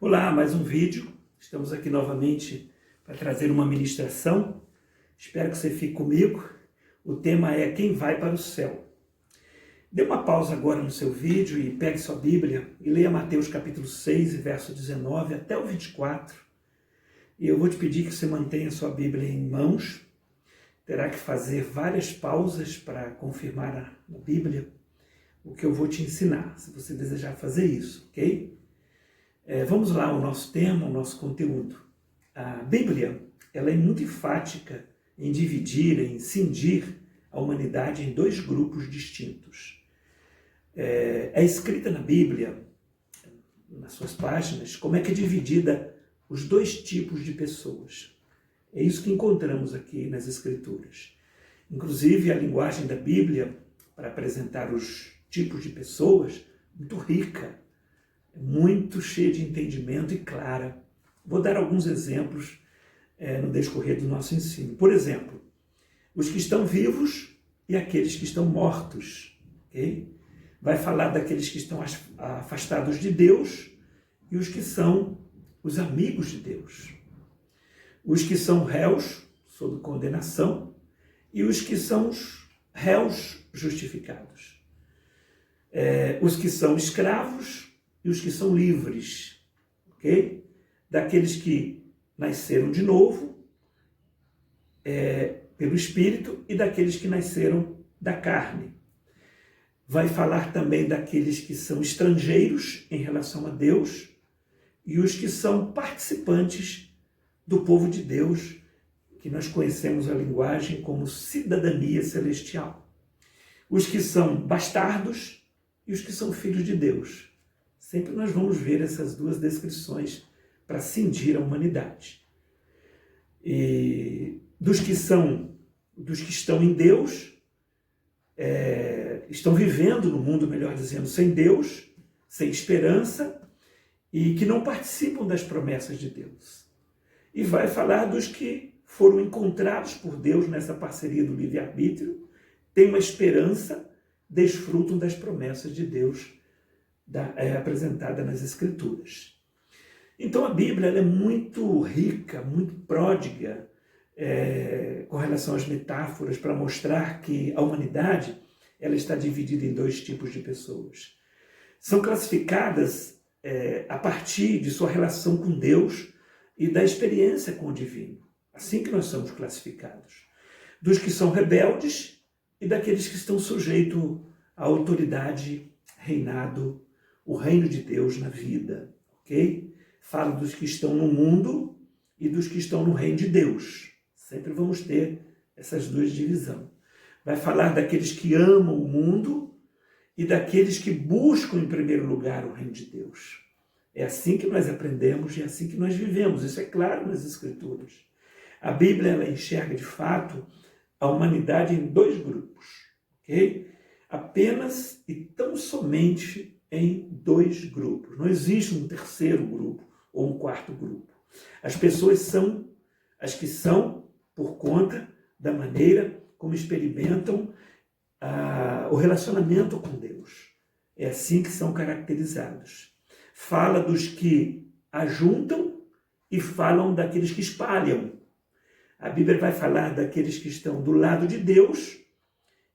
Olá, mais um vídeo. Estamos aqui novamente para trazer uma ministração. Espero que você fique comigo. O tema é Quem vai para o céu. Dê uma pausa agora no seu vídeo e pegue sua Bíblia e leia Mateus capítulo 6, verso 19 até o 24. E eu vou te pedir que você mantenha sua Bíblia em mãos. Terá que fazer várias pausas para confirmar na Bíblia o que eu vou te ensinar, se você desejar fazer isso, ok? Vamos lá ao nosso tema, ao nosso conteúdo. A Bíblia, ela é muito enfática em dividir, em cindir a humanidade em dois grupos distintos. É escrita na Bíblia, nas suas páginas, como é que é dividida os dois tipos de pessoas. É isso que encontramos aqui nas Escrituras. Inclusive, a linguagem da Bíblia, para apresentar os tipos de pessoas, muito rica, muito cheia de entendimento e clara. Vou dar alguns exemplos no decorrer do nosso ensino. Por exemplo, os que estão vivos e aqueles que estão mortos. Okay? Vai falar daqueles que estão afastados de Deus e os que são os amigos de Deus. Os que são réus, sob condenação, e os que são os réus justificados. Os que são escravos e os que são livres, ok? Daqueles que nasceram de novo pelo Espírito e daqueles que nasceram da carne. Vai falar também daqueles que são estrangeiros em relação a Deus e os que são participantes do povo de Deus, que nós conhecemos a linguagem como cidadania celestial. Os que são bastardos e os que são filhos de Deus. Sempre nós vamos ver essas duas descrições para cindir a humanidade. E dos que estão em Deus, estão vivendo no mundo, melhor dizendo, sem Deus, sem esperança, e que não participam das promessas de Deus. E vai falar dos que foram encontrados por Deus nessa parceria do livre-arbítrio, têm uma esperança, desfrutam das promessas de Deus apresentada nas Escrituras. Então a Bíblia ela é muito rica, muito pródiga com relação às metáforas para mostrar que a humanidade ela está dividida em dois tipos de pessoas. São classificadas a partir de sua relação com Deus e da experiência com o divino. Assim que nós somos classificados. Dos que são rebeldes e daqueles que estão sujeitos à autoridade, reinado, o reino de Deus na vida, ok? Fala dos que estão no mundo e dos que estão no reino de Deus. Sempre vamos ter essas duas divisões. Vai falar daqueles que amam o mundo e daqueles que buscam em primeiro lugar o reino de Deus. É assim que nós aprendemos e é assim que nós vivemos. Isso é claro nas Escrituras. A Bíblia ela enxerga de fato a humanidade em dois grupos, ok? Apenas e tão somente em dois grupos. Não existe um terceiro grupo ou um quarto grupo. As pessoas são as que são por conta da maneira como experimentam o relacionamento com Deus. É assim que são caracterizados. Fala dos que ajuntam e falam daqueles que espalham. A Bíblia vai falar daqueles que estão do lado de Deus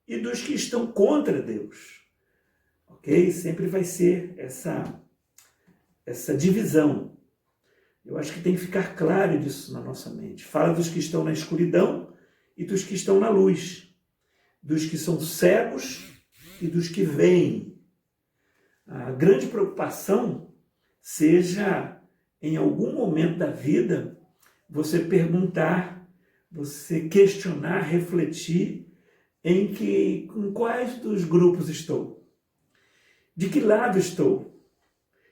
e dos que estão contra Deus. Ok? Sempre vai ser essa divisão. Eu acho que tem que ficar claro disso na nossa mente. Fala dos que estão na escuridão e dos que estão na luz. Dos que são cegos e dos que veem. A grande preocupação seja, em algum momento da vida, você perguntar, você questionar, refletir em quais dos grupos estou? De que lado estou?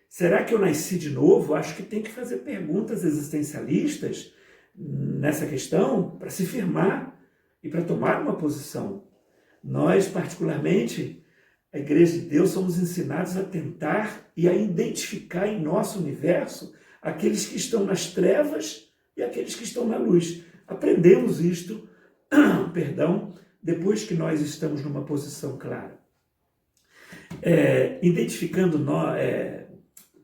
Será que eu nasci de novo? Acho que tem que fazer perguntas existencialistas nessa questão para se firmar e para tomar uma posição. Nós, particularmente, a Igreja de Deus, somos ensinados a tentar e a identificar em nosso universo aqueles que estão nas trevas e aqueles que estão na luz. Aprendemos isto, depois que nós estamos numa posição clara. Identificando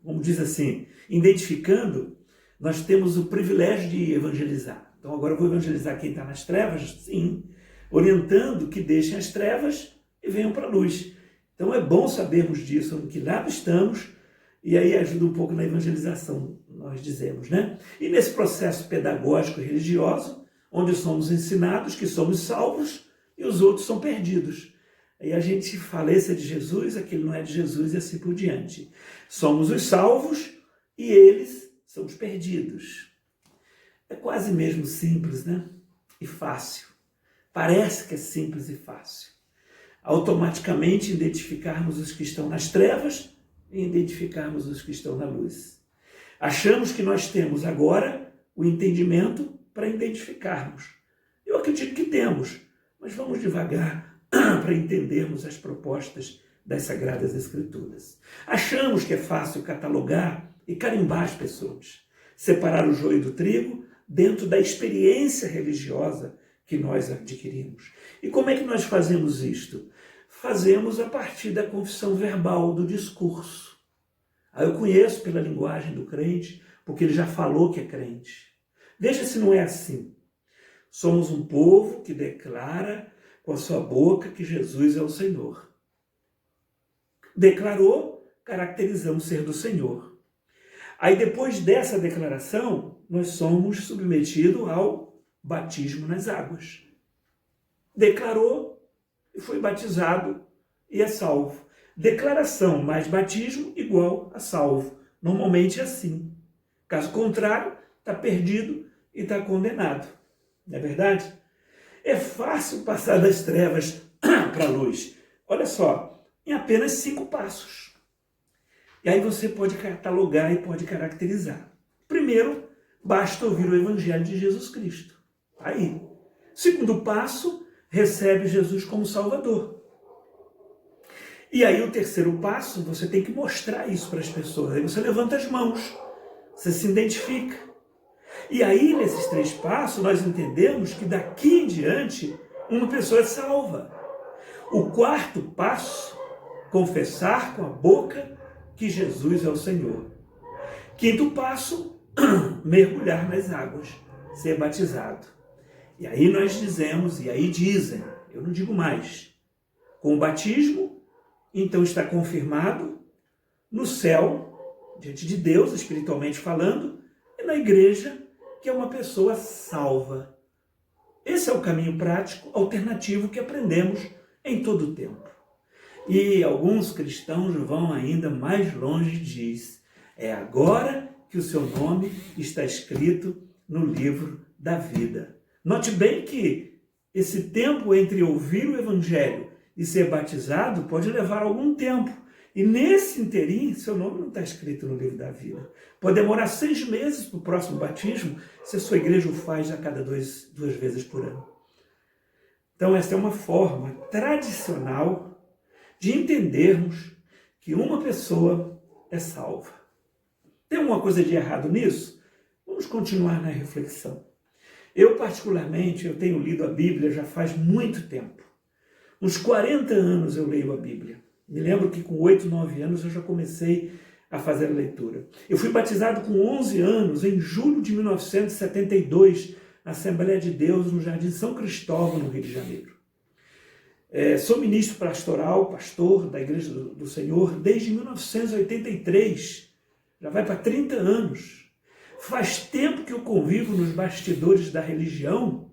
como diz assim, identificando, nós temos o privilégio de evangelizar. Então agora eu vou evangelizar quem está nas trevas, sim, orientando que deixem as trevas e venham para a luz. Então é bom sabermos disso, em que lado estamos, e aí ajuda um pouco na evangelização, nós dizemos, né? E nesse processo pedagógico e religioso, onde somos ensinados que somos salvos e os outros são perdidos. Aí a gente fala, esse é de Jesus, aquele não é de Jesus e assim por diante. Somos os salvos e eles são os perdidos. É quase mesmo simples, né? E fácil. Parece que é simples e fácil. Automaticamente identificarmos os que estão nas trevas e identificarmos os que estão na luz. Achamos que nós temos agora o entendimento para identificarmos. Eu acredito que temos, mas vamos devagar para entendermos as propostas das Sagradas Escrituras. Achamos que é fácil catalogar e carimbar as pessoas, separar o joio do trigo dentro da experiência religiosa que nós adquirimos. E como é que nós fazemos isto? Fazemos a partir da confissão verbal, do discurso. Eu conheço pela linguagem do crente, porque ele já falou que é crente. Veja se não é assim. Somos um povo que declara com a sua boca que Jesus é o Senhor. Declarou, caracterizamos ser do Senhor. Aí depois dessa declaração, nós somos submetidos ao batismo nas águas. Declarou e foi batizado e é salvo. Declaração mais batismo igual a salvo. Normalmente é assim. Caso contrário, está perdido e está condenado. Não é verdade? É fácil passar das trevas para a luz. Olha só, em apenas 5 passos. E aí você pode catalogar e pode caracterizar. Primeiro, basta ouvir o Evangelho de Jesus Cristo. Aí. Segundo passo, recebe Jesus como Salvador. E aí o terceiro passo, você tem que mostrar isso para as pessoas. Aí você levanta as mãos, você se identifica. E aí, nesses 3 passos, nós entendemos que daqui em diante, uma pessoa é salva. O 4º passo, confessar com a boca que Jesus é o Senhor. 5º passo, mergulhar nas águas, ser batizado. E aí nós dizemos, e aí dizem, eu não digo mais, com o batismo, então está confirmado no céu, diante de Deus, espiritualmente falando, e na igreja, que é uma pessoa salva. Esse é o caminho prático, alternativo que aprendemos em todo o tempo. E alguns cristãos vão ainda mais longe e diz, é agora que o seu nome está escrito no livro da vida. Note bem que esse tempo entre ouvir o Evangelho e ser batizado pode levar algum tempo. E nesse interim, seu nome não está escrito no livro da vida. Pode demorar 6 meses para o próximo batismo, se a sua igreja o faz a cada 2 vezes por ano. Então essa é uma forma tradicional de entendermos que uma pessoa é salva. Tem alguma coisa de errado nisso? Vamos continuar na reflexão. Eu, particularmente, eu tenho lido a Bíblia já faz muito tempo. Uns 40 anos eu leio a Bíblia. Me lembro que com 8, 9 anos eu já comecei a fazer a leitura. Eu fui batizado com 11 anos, em julho de 1972, na Assembleia de Deus, no Jardim São Cristóvão, no Rio de Janeiro. Sou ministro pastoral, pastor da Igreja do Senhor, desde 1983. Já vai para 30 anos. Faz tempo que eu convivo nos bastidores da religião,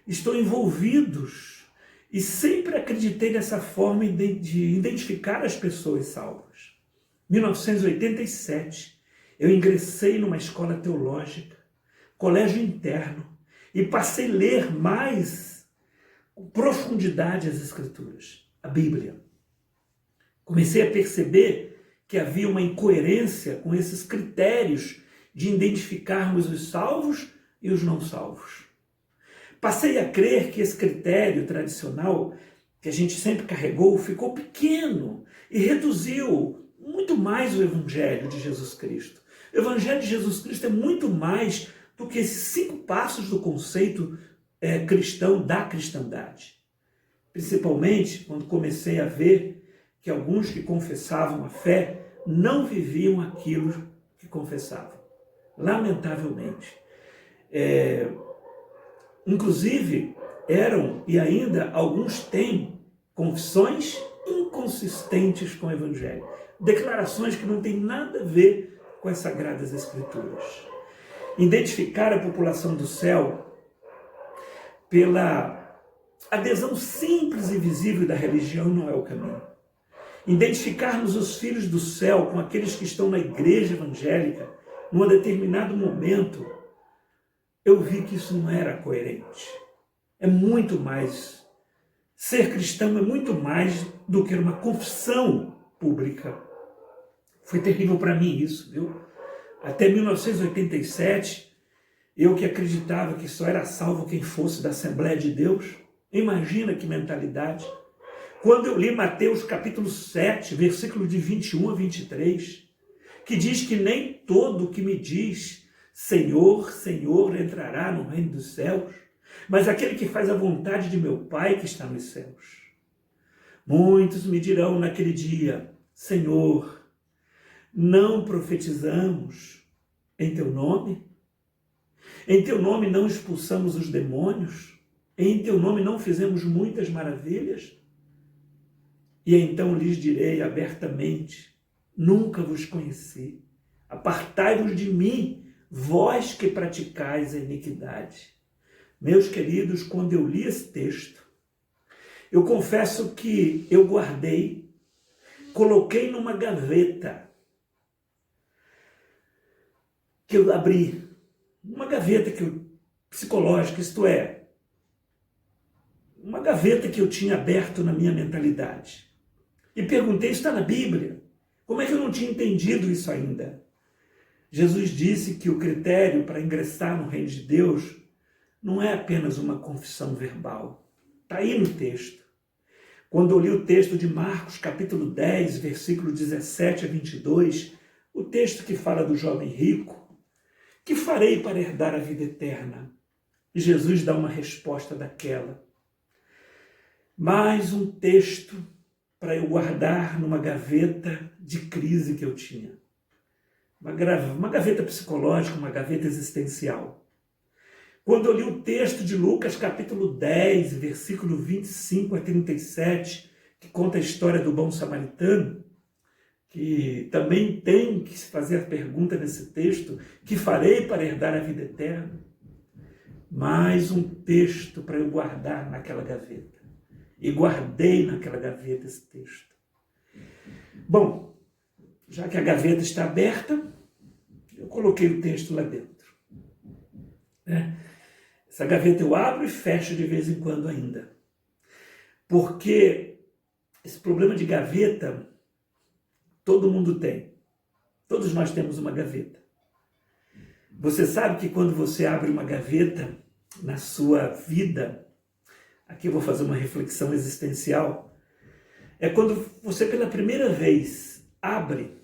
estou envolvidos e sempre acreditei nessa forma de identificar as pessoas salvas. 1987, eu ingressei numa escola teológica, colégio interno, e passei a ler mais com profundidade as Escrituras, a Bíblia. Comecei a perceber que havia uma incoerência com esses critérios de identificarmos os salvos e os não salvos. Passei a crer que esse critério tradicional que a gente sempre carregou ficou pequeno e reduziu muito mais o Evangelho de Jesus Cristo. O Evangelho de Jesus Cristo é muito mais do que esses 5 passos do conceito cristão da cristandade. Principalmente quando comecei a ver que alguns que confessavam a fé não viviam aquilo que confessavam, lamentavelmente. Inclusive, eram e ainda alguns têm confissões inconsistentes com o Evangelho, declarações que não têm nada a ver com as Sagradas Escrituras. Identificar a população do céu pela adesão simples e visível da religião não é o caminho. Identificarmos os filhos do céu com aqueles que estão na igreja evangélica, num determinado momento, eu vi que isso não era coerente. É muito mais. Ser cristão é muito mais do que uma confissão pública. Foi terrível para mim isso, viu? Até 1987, eu que acreditava que só era salvo quem fosse da Assembleia de Deus, imagina que mentalidade. Quando eu li Mateus capítulo 7, versículo de 21 a 23, que diz que nem todo que me diz Senhor, Senhor entrará no reino dos céus, mas aquele que faz a vontade de meu Pai que está nos céus. Muitos me dirão naquele dia, Senhor, não profetizamos em teu nome? Em teu nome não expulsamos os demônios? Em teu nome não fizemos muitas maravilhas? E então lhes direi abertamente, nunca vos conheci. Apartai-vos de mim, vós que praticais a iniquidade. Meus queridos, quando eu li esse texto, eu confesso que eu guardei, coloquei numa gaveta, que eu abri, uma gaveta psicológica, isto é, uma gaveta que eu tinha aberto na minha mentalidade. E perguntei, está na Bíblia? Como é que eu não tinha entendido isso ainda? Jesus disse que o critério para ingressar no reino de Deus não é apenas uma confissão verbal. Está aí no texto. Quando eu li o texto de Marcos, capítulo 10, versículo 17 a 22, o texto que fala do jovem rico, que farei para herdar a vida eterna? E Jesus dá uma resposta daquela. Mais um texto para eu guardar numa gaveta de crise que eu tinha. Uma gaveta psicológica, uma gaveta existencial. Quando eu li o texto de Lucas, capítulo 10, versículo 25 a 37, que conta a história do bom samaritano, que também tem que se fazer a pergunta nesse texto, que farei para herdar a vida eterna? Mais um texto para eu guardar naquela gaveta. E guardei naquela gaveta esse texto. Bom, já que a gaveta está aberta, eu coloquei o texto lá dentro. Essa gaveta eu abro e fecho de vez em quando ainda. Porque esse problema de gaveta, todo mundo tem. Todos nós temos uma gaveta. Você sabe que quando você abre uma gaveta na sua vida, aqui eu vou fazer uma reflexão existencial, é quando você pela primeira vez abre,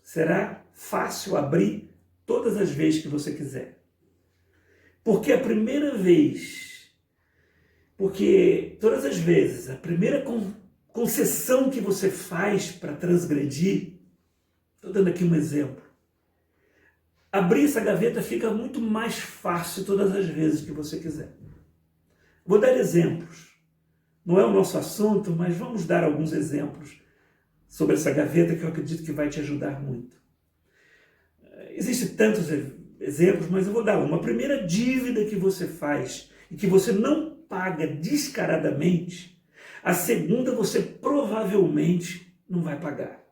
será fácil abrir todas as vezes que você quiser. Porque a primeira vez, porque todas as vezes, a primeira concessão que você faz para transgredir, estou dando aqui um exemplo, abrir essa gaveta fica muito mais fácil todas as vezes que você quiser. Vou dar exemplos. Não é o nosso assunto, mas vamos dar alguns exemplos sobre essa gaveta que eu acredito que vai te ajudar muito. Existem tantos exemplos, mas eu vou dar uma. A primeira dívida que você faz e que você não paga descaradamente, a segunda você provavelmente não vai pagar.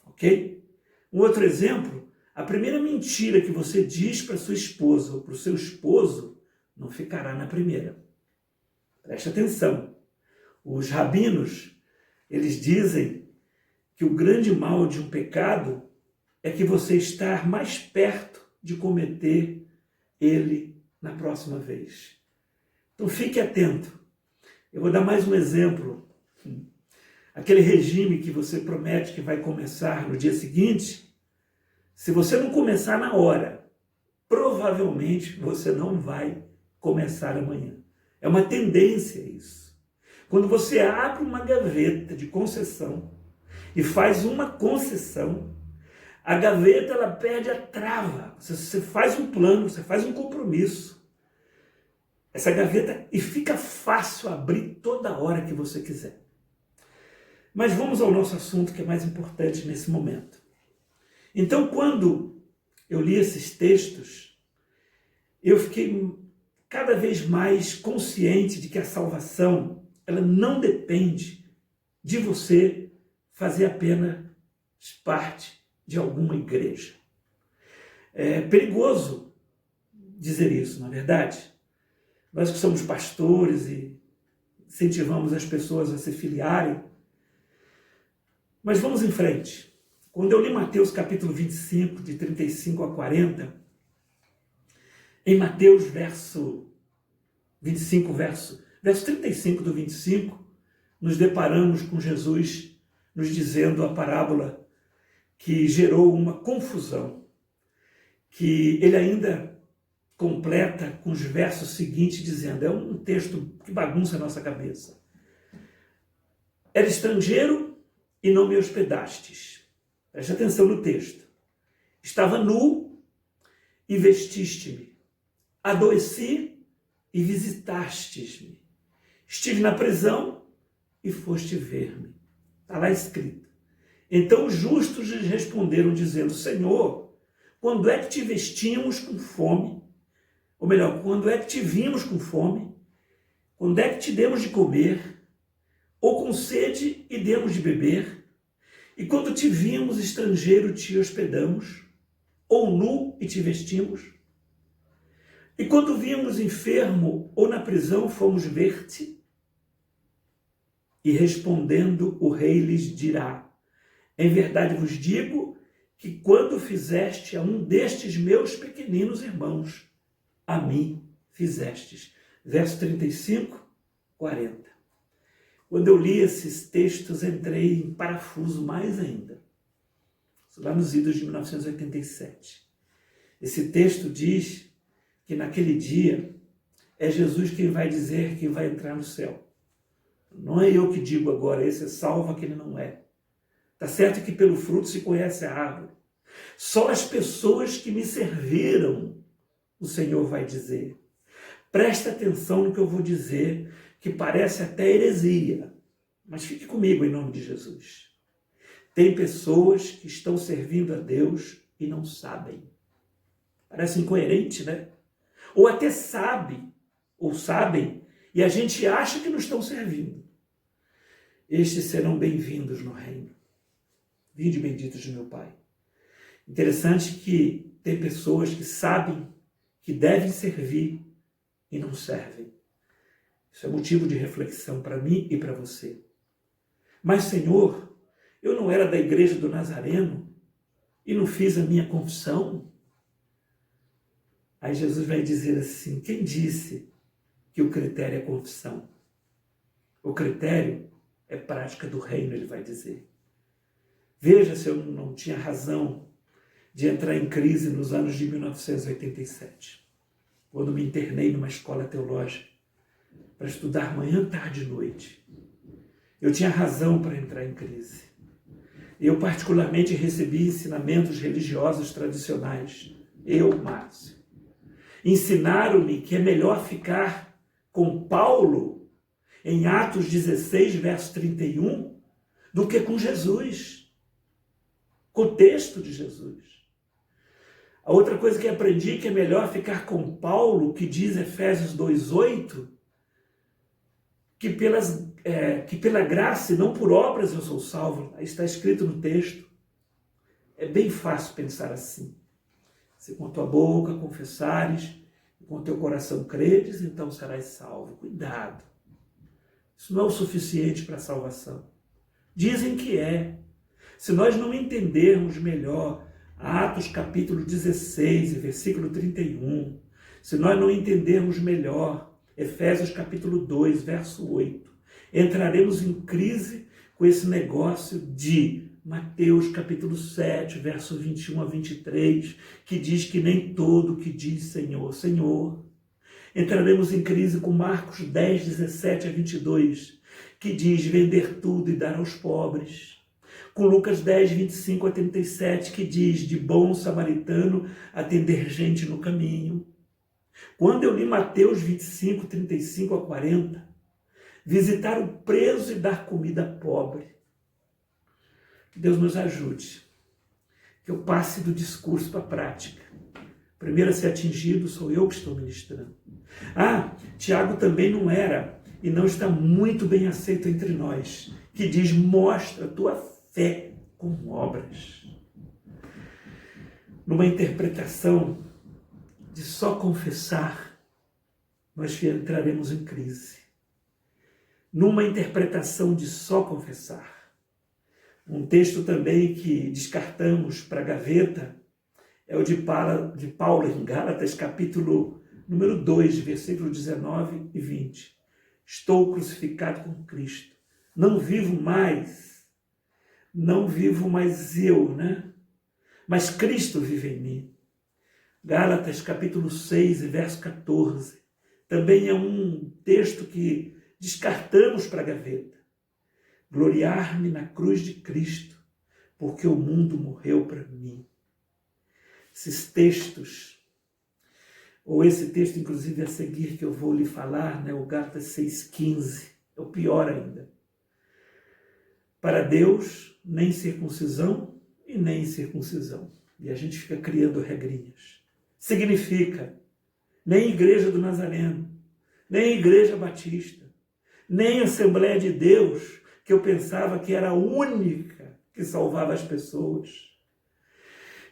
Ok? Um outro exemplo, a primeira mentira que você diz para sua esposa ou para o seu esposo não ficará na primeira. Preste atenção. Os rabinos, eles dizem que o grande mal de um pecado é que você está mais perto de cometer ele na próxima vez. Então fique atento. Eu vou dar mais um exemplo. Aquele regime que você promete que vai começar no dia seguinte, se você não começar na hora, provavelmente você não vai começar amanhã. É uma tendência isso. Quando você abre uma gaveta de concessão e faz uma concessão, A gaveta, ela perde a trava. Você faz um plano, você faz um compromisso. Essa gaveta, e fica fácil abrir toda hora que você quiser. Mas vamos ao nosso assunto, que é mais importante nesse momento. Então, quando eu li esses textos, eu fiquei cada vez mais consciente de que a salvação, ela não depende de você fazer apenas parte de alguma igreja. É perigoso dizer isso, não é verdade? Nós que somos pastores e incentivamos as pessoas a se filiarem. Mas vamos em frente. Quando eu li Mateus capítulo 25, de 35 a 40, em Mateus verso 25, verso 35 do 25, nos deparamos com Jesus nos dizendo a parábola que gerou uma confusão, que ele ainda completa com os versos seguintes, dizendo, é um texto que bagunça a nossa cabeça. Era estrangeiro e não me hospedastes. Preste atenção no texto. Estava nu e vestiste-me. Adoeci e visitastes-me. Estive na prisão e foste ver-me. Está lá escrito. Então os justos lhes responderam, dizendo, Senhor, quando é que te vestíamos com fome? Ou melhor, quando é que te vimos com fome? Quando é que te demos de comer? Ou com sede e demos de beber? E quando te vimos estrangeiro, te hospedamos? Ou nu e te vestimos? E quando vimos enfermo ou na prisão, fomos ver-te? E respondendo, o rei lhes dirá, em verdade vos digo que quando fizeste a um destes meus pequeninos irmãos, a mim fizestes. Verso 35, 40. Quando eu li esses textos, entrei em parafuso mais ainda. Lá nos idos de 1987. Esse texto diz que naquele dia é Jesus quem vai dizer que vai entrar no céu. Não é eu que digo agora, esse é salvo, aquele não é. Está certo que pelo fruto se conhece a árvore. Só as pessoas que me serviram, o Senhor vai dizer. Presta atenção no que eu vou dizer, que parece até heresia. Mas fique comigo em nome de Jesus. Tem pessoas que estão servindo a Deus e não sabem. Parece incoerente, né? Ou até sabem, e a gente acha que não estão servindo. Estes serão bem-vindos no reino. Vinde benditos de meu Pai. Interessante que tem pessoas que sabem que devem servir e não servem. Isso é motivo de reflexão para mim e para você. Mas, Senhor, eu não era da igreja do Nazareno e não fiz a minha confissão? Aí Jesus vai dizer assim, quem disse que o critério é confissão? O critério é prática do reino, ele vai dizer. Veja se eu não tinha razão de entrar em crise nos anos de 1987, quando me internei numa escola teológica para estudar manhã, tarde e noite. Eu tinha razão para entrar em crise. Eu particularmente recebi ensinamentos religiosos tradicionais. Eu, Márcio. Ensinaram-me que é melhor ficar com Paulo em Atos 16, verso 31, do que com Jesus. Com o texto de Jesus. A outra coisa que aprendi que é melhor ficar com Paulo, que diz Efésios 2,8, que pela graça e não por obras eu sou salvo. Aí está escrito no texto. É bem fácil pensar assim. Se com a tua boca confessares, e com o teu coração creres, então serás salvo. Cuidado. Isso não é o suficiente para a salvação. Dizem que é. Se nós não entendermos melhor Atos capítulo 16, versículo 31, se nós não entendermos melhor Efésios capítulo 2, verso 8, entraremos em crise com esse negócio de Mateus capítulo 7, verso 21 a 23, que diz que nem todo que diz Senhor, Senhor. Entraremos em crise com Marcos 10, 17 a 22, que diz vender tudo e dar aos pobres. com Lucas 10, 25 a 37, que diz: de bom samaritano atender gente no caminho. Quando eu li Mateus 25, 35 a 40, visitar o preso e dar comida pobre. Que Deus nos ajude, que eu passe do discurso para a prática. Primeiro a ser atingido sou eu que estou ministrando. Tiago também não era e não está muito bem aceito entre nós, que diz: mostra a tua fé com obras. Numa interpretação de só confessar, nós entraremos em crise. Numa interpretação de só confessar, um texto também que descartamos para a gaveta é o de Paulo em Gálatas, capítulo número 2, versículo 19 e 20. Estou crucificado com Cristo. Não vivo mais eu, Mas Cristo vive em mim. Gálatas, capítulo 6, verso 14. Também é um texto que descartamos para a gaveta. Gloriar-me na cruz de Cristo, porque o mundo morreu para mim. Esses textos, ou esse texto, inclusive, a seguir que eu vou lhe falar, o Gálatas 6,15, é o pior ainda. Para Deus, nem circuncisão e nem incircuncisão. E a gente fica criando regrinhas. Significa, nem Igreja do Nazareno, nem Igreja Batista, nem Assembleia de Deus, que eu pensava que era a única que salvava as pessoas,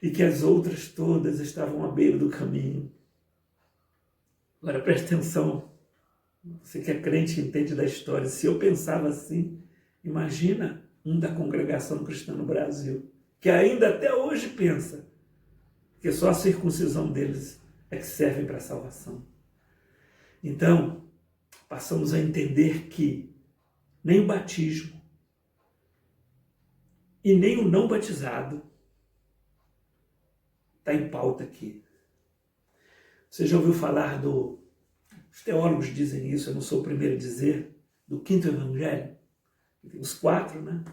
e que as outras todas estavam à beira do caminho. Agora preste atenção, você que é crente e entende da história, se eu pensava assim, imagina um da congregação cristã no Brasil, que ainda até hoje pensa que só a circuncisão deles é que serve para a salvação. Então, passamos a entender que nem o batismo e nem o não batizado está em pauta aqui. Você já ouviu falar os teólogos dizem isso, eu não sou o primeiro a dizer, do quinto evangelho? Tem os 4,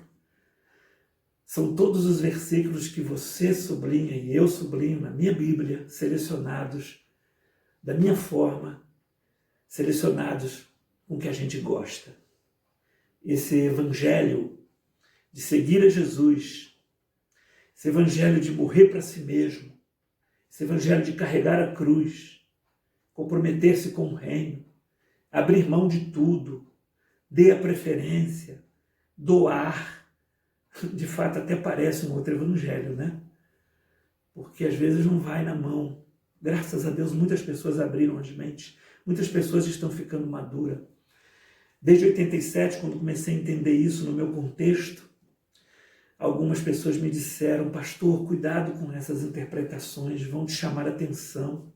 São todos os versículos que você sublinha e eu sublinho na minha Bíblia, selecionados da minha forma, selecionados com o que a gente gosta. Esse evangelho de seguir a Jesus, esse evangelho de morrer para si mesmo, esse evangelho de carregar a cruz, comprometer-se com o reino, abrir mão de tudo, dê a preferência, doar. De fato, até parece um outro evangelho, Porque às vezes não vai na mão. Graças a Deus, muitas pessoas abriram as mentes, muitas pessoas estão ficando maduras. Desde 87, quando comecei a entender isso no meu contexto, algumas pessoas me disseram: pastor, cuidado com essas interpretações, vão te chamar a atenção.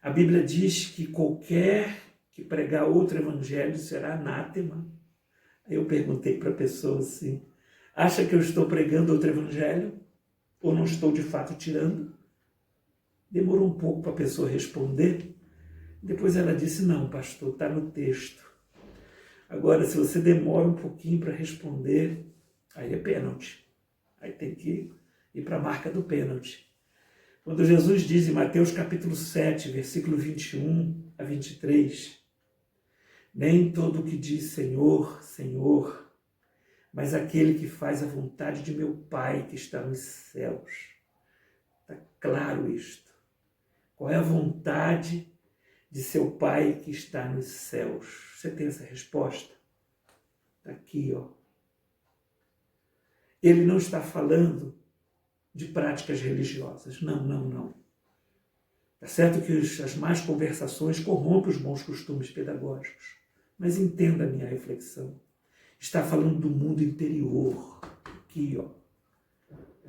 A Bíblia diz que qualquer que pregar outro evangelho será anátema. Aí eu perguntei para a pessoa assim: acha que eu estou pregando outro evangelho? Ou não estou de fato tirando? Demorou um pouco para a pessoa responder. Depois ela disse: não, pastor, está no texto. Agora, se você demora um pouquinho para responder, aí é pênalti. Aí tem que ir para a marca do pênalti. Quando Jesus diz em Mateus capítulo 7, versículo 21 a 23, nem todo o que diz Senhor, Senhor, mas aquele que faz a vontade de meu Pai que está nos céus. Está claro isto. Qual é a vontade de seu Pai que está nos céus? Você tem essa resposta? Está aqui, Ele não está falando de práticas religiosas. Não. Está certo que as más conversações corrompem os bons costumes pedagógicos. Mas entenda a minha reflexão. Está falando do mundo interior. Aqui,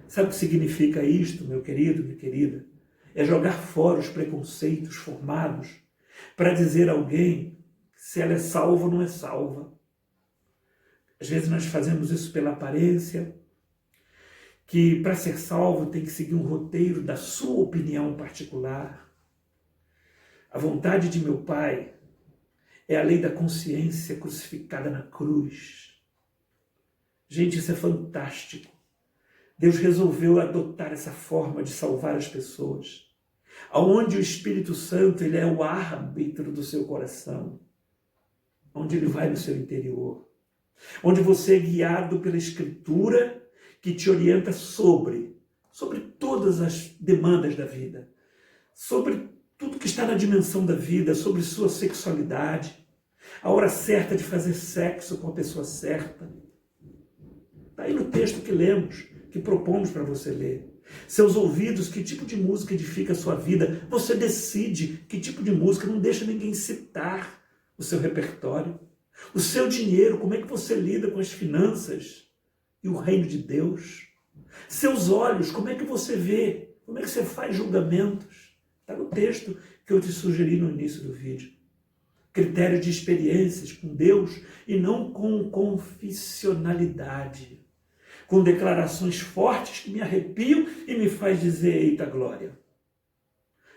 Sabe o que significa isto, meu querido, minha querida? É jogar fora os preconceitos formados para dizer a alguém se ela é salva ou não é salva. Às vezes nós fazemos isso pela aparência, que para ser salvo tem que seguir um roteiro da sua opinião particular. A vontade de meu Pai é a lei da consciência crucificada na cruz. Gente, isso é fantástico. Deus resolveu adotar essa forma de salvar as pessoas, aonde o Espírito Santo ele é o árbitro do seu coração, onde ele vai no seu interior, onde você é guiado pela Escritura que te orienta sobre todas as demandas da vida, sobre tudo que está na dimensão da vida, sobre sua sexualidade, a hora certa de fazer sexo com a pessoa certa. Está aí no texto que lemos, que propomos para você ler. Seus ouvidos, que tipo de música edifica a sua vida? Você decide que tipo de música, não deixa ninguém citar o seu repertório. O seu dinheiro, como é que você lida com as finanças e o reino de Deus? Seus olhos, como é que você vê? Como é que você faz julgamentos? Está no texto que eu te sugeri no início do vídeo. Critério de experiências com Deus e não com confissionalidade, com declarações fortes que me arrepiam e me faz dizer, eita glória.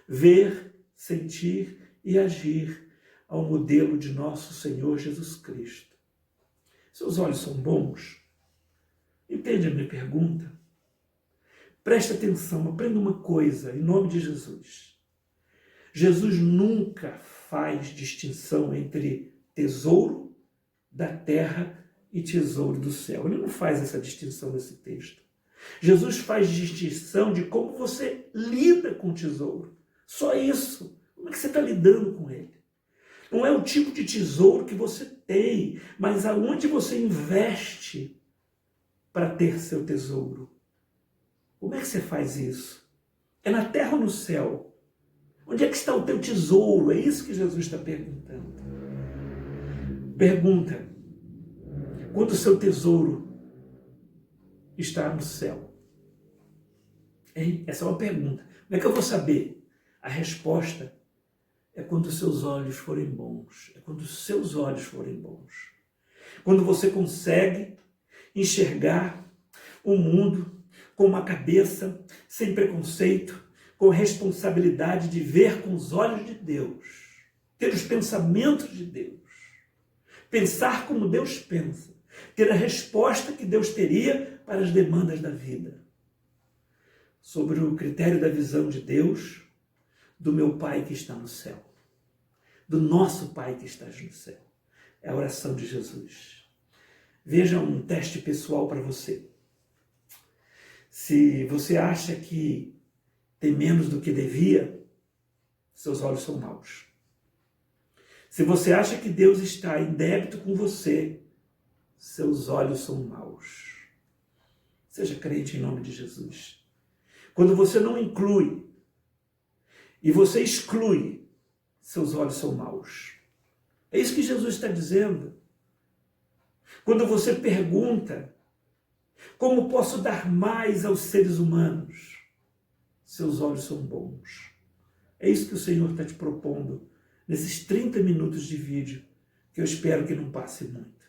Ver, sentir e agir ao modelo de nosso Senhor Jesus Cristo. Seus olhos são bons? Entende a minha pergunta? Preste atenção, aprenda uma coisa, em nome de Jesus. Jesus nunca faz distinção entre tesouro da terra e tesouro do céu. Ele não faz essa distinção nesse texto. Jesus faz distinção de como você lida com o tesouro. Só isso. Como é que você está lidando com ele? Não é o tipo de tesouro que você tem, mas aonde você investe para ter seu tesouro. Como é que você faz isso? É na terra ou no céu? Onde é que está o teu tesouro? É isso que Jesus está perguntando. Pergunta: quando o seu tesouro está no céu? Hein? Essa é uma pergunta. Como é que eu vou saber? A resposta é quando os seus olhos forem bons. É quando os seus olhos forem bons. Quando você consegue enxergar o mundo com uma cabeça sem preconceito, com responsabilidade de ver com os olhos de Deus, ter os pensamentos de Deus, pensar como Deus pensa, ter a resposta que Deus teria para as demandas da vida. Sobre o critério da visão de Deus, do meu Pai que está no céu, do nosso Pai que está no céu. É a oração de Jesus. Veja um teste pessoal para você. Se você acha que tem menos do que devia, seus olhos são maus. Se você acha que Deus está em débito com você, seus olhos são maus. Seja crente em nome de Jesus. Quando você não inclui e você exclui, seus olhos são maus. É isso que Jesus está dizendo. Quando você pergunta, como posso dar mais aos seres humanos? Seus olhos são bons. É isso que o Senhor está te propondo nesses 30 minutos de vídeo, que eu espero que não passe muito.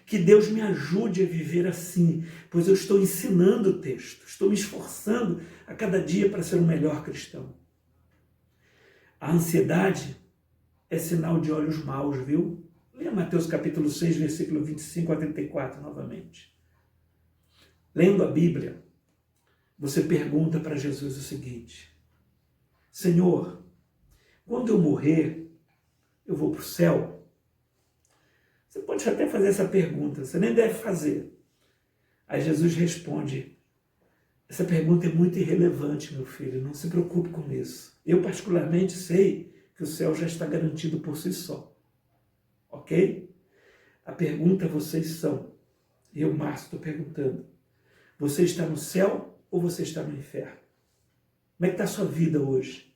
Que Deus me ajude a viver assim, pois eu estou ensinando o texto, estou me esforçando a cada dia para ser um melhor cristão. A ansiedade é sinal de olhos maus, viu? Leia Mateus capítulo 6, versículo 25 a 34 novamente. Lendo a Bíblia, você pergunta para Jesus o seguinte: Senhor, quando eu morrer, eu vou para o céu? Você pode até fazer essa pergunta, você nem deve fazer. Aí Jesus responde: essa pergunta é muito irrelevante, meu filho, não se preocupe com isso. Eu particularmente sei que o céu já está garantido por si só. Ok? A pergunta vocês são, e eu, Márcio, estou perguntando: você está no céu ou você está no inferno? Como é que está a sua vida hoje?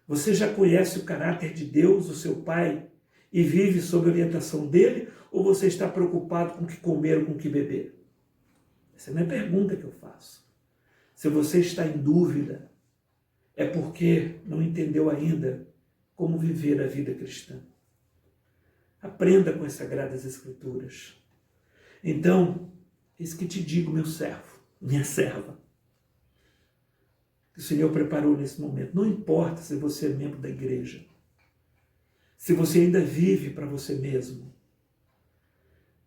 Você já conhece o caráter de Deus, o seu Pai, e vive sob a orientação dele, ou você está preocupado com o que comer ou com o que beber? Essa é a minha pergunta que eu faço. Se você está em dúvida, é porque não entendeu ainda como viver a vida cristã. Aprenda com as Sagradas Escrituras. Então, eis que te digo, meu servo, minha serva, que o Senhor preparou nesse momento. Não importa se você é membro da igreja, se você ainda vive para você mesmo,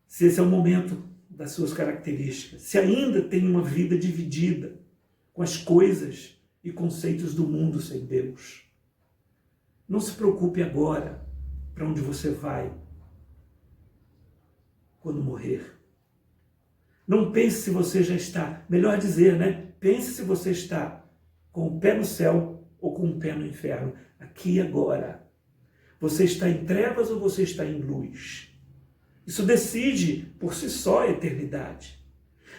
se esse é o momento das suas características, se ainda tem uma vida dividida com as coisas e conceitos do mundo sem Deus, não se preocupe agora para onde você vai quando morrer. Não pense se você já está, melhor dizer, né? Pense se você está com o pé no céu ou com o pé no inferno, aqui e agora. Você está em trevas ou você está em luz? Isso decide por si só a eternidade.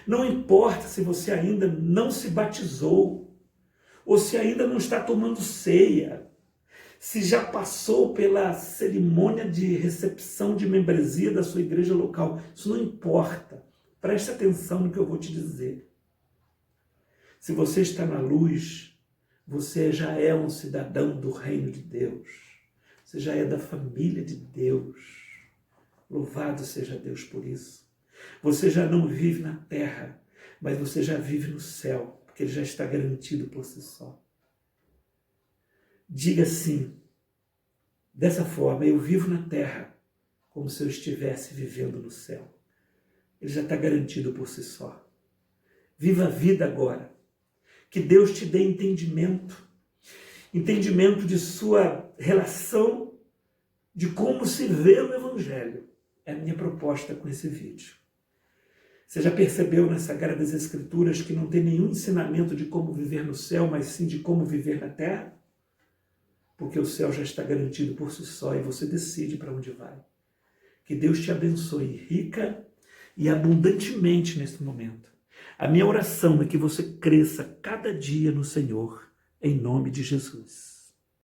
Não importa se você ainda não se batizou, ou se ainda não está tomando ceia, se já passou pela cerimônia de recepção de membresia da sua igreja local. Isso não importa. Preste atenção no que eu vou te dizer. Se você está na luz, você já é um cidadão do reino de Deus. Você já é da família de Deus. Louvado seja Deus por isso. Você já não vive na terra, mas você já vive no céu, porque ele já está garantido por si só. Diga assim, dessa forma, eu vivo na terra, como se eu estivesse vivendo no céu. Ele já está garantido por si só. Viva a vida agora. Que Deus te dê entendimento de sua relação, de como se vê o Evangelho. É a minha proposta com esse vídeo. Você já percebeu nas Sagradas Escrituras que não tem nenhum ensinamento de como viver no céu, mas sim de como viver na terra? Porque o céu já está garantido por si só e você decide para onde vai. Que Deus te abençoe rica e abundantemente nesse momento. A minha oração é que você cresça cada dia no Senhor, em nome de Jesus.